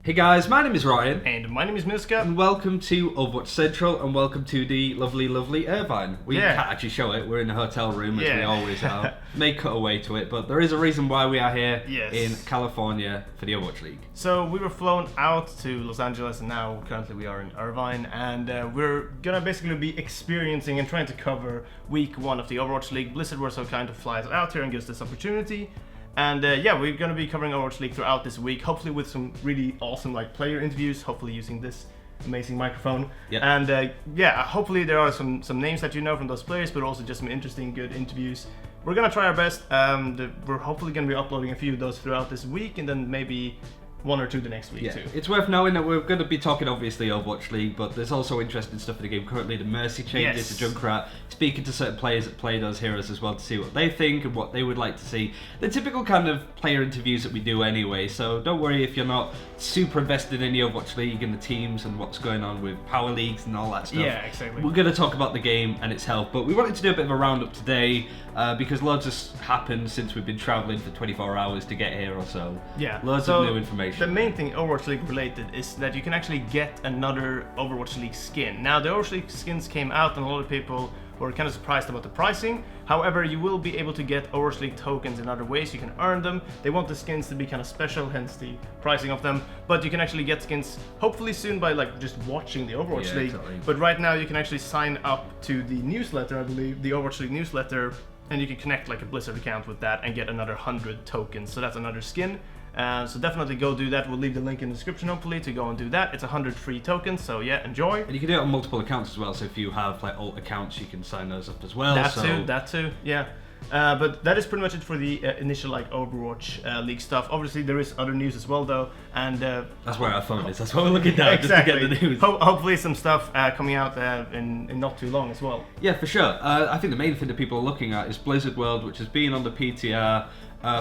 Hey guys, my name is Ryan. And my name is Miska. And welcome to Overwatch Central, and welcome to the lovely Irvine. We can't actually show it, we're in a hotel room as we always are. May cut away to it, but there is a reason why we are here in California for the Overwatch League. So we were flown out to Los Angeles, and now currently we are in Irvine, and we're gonna basically be experiencing and trying to cover week 1 of the Overwatch League. Blizzard were so kind to fly us out here and give us this opportunity. And we're going to be covering Overwatch League throughout this week, hopefully with some really awesome player interviews, hopefully using this amazing microphone. Yep. And hopefully there are some names that you know from those players, but also just some interesting, good interviews. We're going to try our best. We're hopefully going to be uploading a few of those throughout this week, and then maybe 1 or 2 the next week too. It's worth knowing that we're going to be talking obviously Overwatch League, but there's also interesting stuff in the game currently. The Mercy changes, the Junkrat, speaking to certain players that play those heroes as well to see what they think and what they would like to see. The typical kind of player interviews that we do anyway, so don't worry if you're not super invested in the Overwatch League and the teams and what's going on with power leagues and all that stuff. Yeah, exactly. We're going to talk about the game and its health, but we wanted to do a bit of a roundup today because loads has happened since we've been travelling for 24 hours to get here or so. Yeah. Loads of new information. The main thing Overwatch League related is that you can actually get another Overwatch League skin. Now the Overwatch League skins came out and a lot of people were kind of surprised about the pricing. However, you will be able to get Overwatch League tokens in other ways. You can earn them. They want the skins to be kind of special, hence the pricing of them. But you can actually get skins hopefully soon by just watching the Overwatch League. Exactly. But right now you can actually sign up to the newsletter, I believe, the Overwatch League newsletter, and you can connect a Blizzard account with that and get another 100 tokens. So that's another skin. So definitely go do that. We'll leave the link in the description hopefully to go and do that. It's 100 free tokens, so enjoy. And you can do it on multiple accounts as well, so if you have alt accounts you can sign those up as well. That too, yeah. But that is pretty much it for the initial Overwatch League stuff. Obviously there is other news as well though, and that's where our phone is, that's what we're looking at. Exactly. Just to get the news. Hopefully some stuff coming out in not too long as well. Yeah, for sure. I think the main thing that people are looking at is Blizzard World, which has been on the PTR.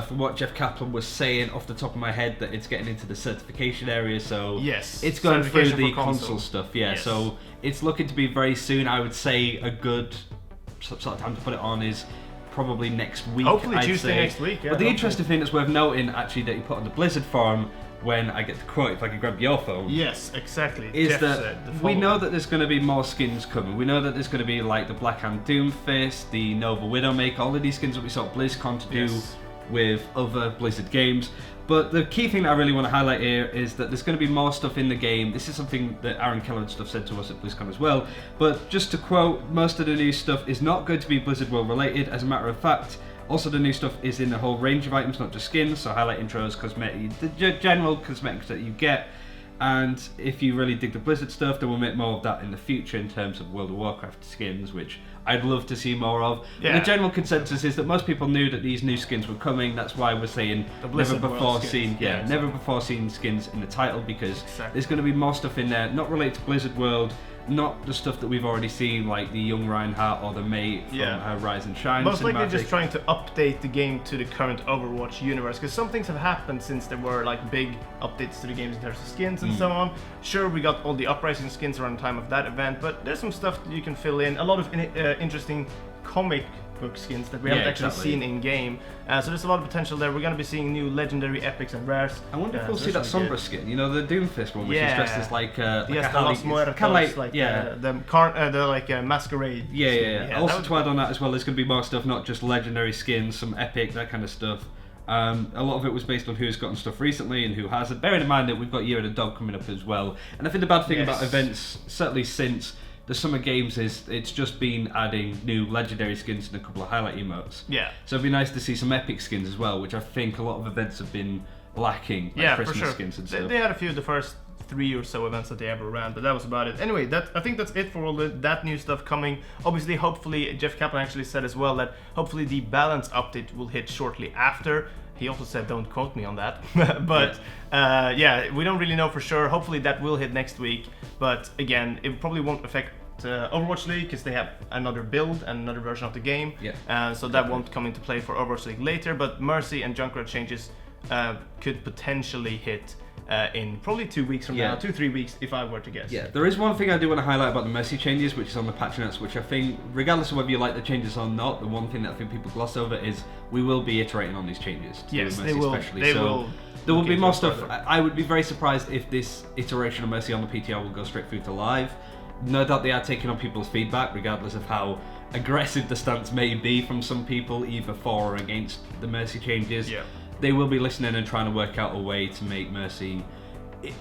From what Jeff Kaplan was saying off the top of my head, that it's getting into the certification area, so it's going through the console stuff. So it's looking to be very soon. I would say a good sort of time to put it on is probably next week. Hopefully Tuesday next week. But the interesting thing that's worth noting actually that you put on the Blizzard forum, when I get the quote, if I can grab your phone. Yes, exactly. Is that we know that there's going to be more skins coming. We know that there's going to be the Black Hand Doomfist, the Nova Widowmaker, all of these skins that we saw BlizzCon to do with other Blizzard games. But the key thing that I really want to highlight here is that there's going to be more stuff in the game. This is something that Aaron Keller and stuff said to us at BlizzCon as well. But just to quote, most of the new stuff is not going to be Blizzard World related. As a matter of fact, also the new stuff is in a whole range of items, not just skins, so highlight intros, cosmetic, the general cosmetics that you get. And if you really dig the Blizzard stuff, then we'll make more of that in the future in terms of World of Warcraft skins, which I'd love to see more of. Yeah. The general consensus is that most people knew that these new skins were coming. That's why we're saying never before seen skins in the title, because there's going to be more stuff in there, not related to Blizzard World, not the stuff that we've already seen, like the young Reinhardt or the mate from Rise and Shine. Most likely just trying to update the game to the current Overwatch universe, because some things have happened since there were big updates to the games in terms of skins and so on. Sure, we got all the Uprising skins around the time of that event, but there's some stuff that you can fill in. A lot of interesting comic book skins that we haven't actually seen in game. So there's a lot of potential there. We're going to be seeing new legendary epics and rares. I wonder if we'll see that Sombra skin, the Doomfist one, which is dressed as the masquerade. Also to add on that as well, there's going to be more stuff, not just legendary skins, some epic, that kind of stuff. A lot of it was based on who's gotten stuff recently and who hasn't. Bearing in mind that we've got Year of the Dog coming up as well. And I think the bad thing about events, certainly since the Summer Games, is it's just been adding new legendary skins and a couple of highlight emotes. So it'd be nice to see some epic skins as well, which I think a lot of events have been lacking, Christmas skins and stuff. They had a few of the first 3 or so events that they ever ran, but that was about it. Anyway, I think that's it for all that new stuff coming. Obviously, hopefully, Jeff Kaplan actually said as well that hopefully the balance update will hit shortly after. He also said, don't quote me on that. But we don't really know for sure. Hopefully that will hit next week. But again, it probably won't affect Overwatch League because they have another build and another version of the game. So that won't come into play for Overwatch League later. But Mercy and Junkrat changes could potentially hit in probably 2 weeks from now, 2-3 weeks if I were to guess. Yeah, there is one thing I do want to highlight about the Mercy changes, which is on the patch notes, which I think, regardless of whether you like the changes or not, the one thing that I think people gloss over is we will be iterating on these changes. Yes, Mercy they will. Especially. They will. There will be into more it stuff. further. I would be very surprised if this iteration of Mercy on the PTR will go straight through to live. No doubt they are taking on people's feedback, regardless of how aggressive the stance may be from some people, either for or against the Mercy changes. Yeah. They will be listening and trying to work out a way to make Mercy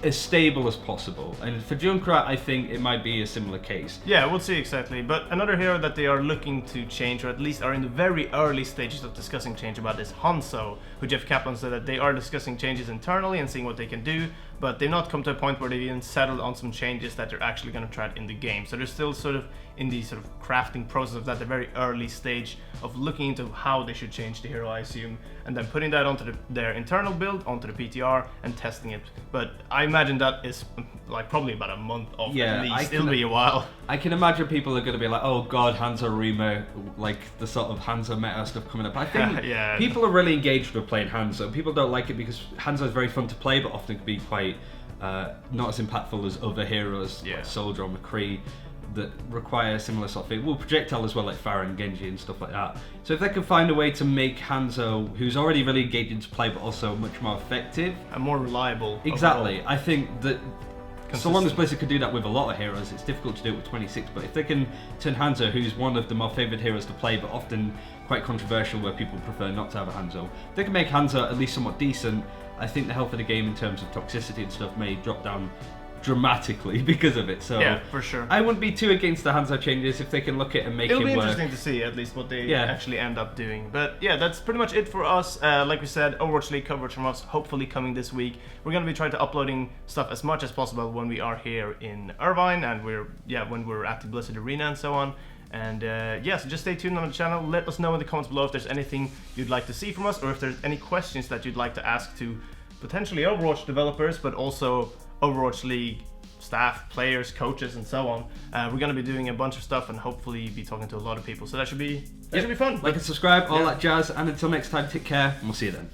as stable as possible. And for Junkrat, I think it might be a similar case. Yeah, we'll see exactly. But another hero that they are looking to change, or at least are in the very early stages of discussing change about, is Hanzo, who Jeff Kaplan said that they are discussing changes internally and seeing what they can do, but they've not come to a point where they've even settled on some changes that they're actually going to try it in the game. So they're still sort of in the sort of crafting process of that, the very early stage of looking into how they should change the hero, I assume, and then putting that onto their internal build, onto the PTR, and testing it. But I imagine that is like probably about a month off at least. It'll be a while. I can imagine people are going to be like, oh god, Hanzo Rima, like the sort of Hanzo meta stuff coming up. I think Yeah. people are really engaged with playing Hanzo. People don't like it because Hanzo is very fun to play, but often can be quite not as impactful as other heroes like Soldier or McCree that require a similar sort of thing. Well, projectile as well, like Pharah and Genji and stuff like that. So if they can find a way to make Hanzo, who's already really engaged into play, but also much more effective and more reliable. Exactly. Overall. I think that so long as Blizzard could do that with a lot of heroes, it's difficult to do it with 26. But if they can turn Hanzo, who's one of the more favoured heroes to play, but often quite controversial where people prefer not to have a Hanzo, if they can make Hanzo at least somewhat decent, I think the health of the game in terms of toxicity and stuff may drop down dramatically because of it. So yeah, for sure. I wouldn't be too against the Hanzo changes if they can look at it and make It'll it be work. interesting to see at least what they actually end up doing. But yeah, that's pretty much it for us. Like we said, Overwatch League coverage from us hopefully coming this week. We're going to be trying to uploading stuff as much as possible when we are here in Irvine and when we're at the Blizzard Arena and so on. And so just stay tuned on the channel. Let us know in the comments below if there's anything you'd like to see from us, or if there's any questions that you'd like to ask to potentially Overwatch developers, but also Overwatch League staff, players, coaches, and so on. We're going to be doing a bunch of stuff and hopefully be talking to a lot of people. So that should be fun. Like and subscribe, all that jazz. And until next time, take care, and we'll see you then.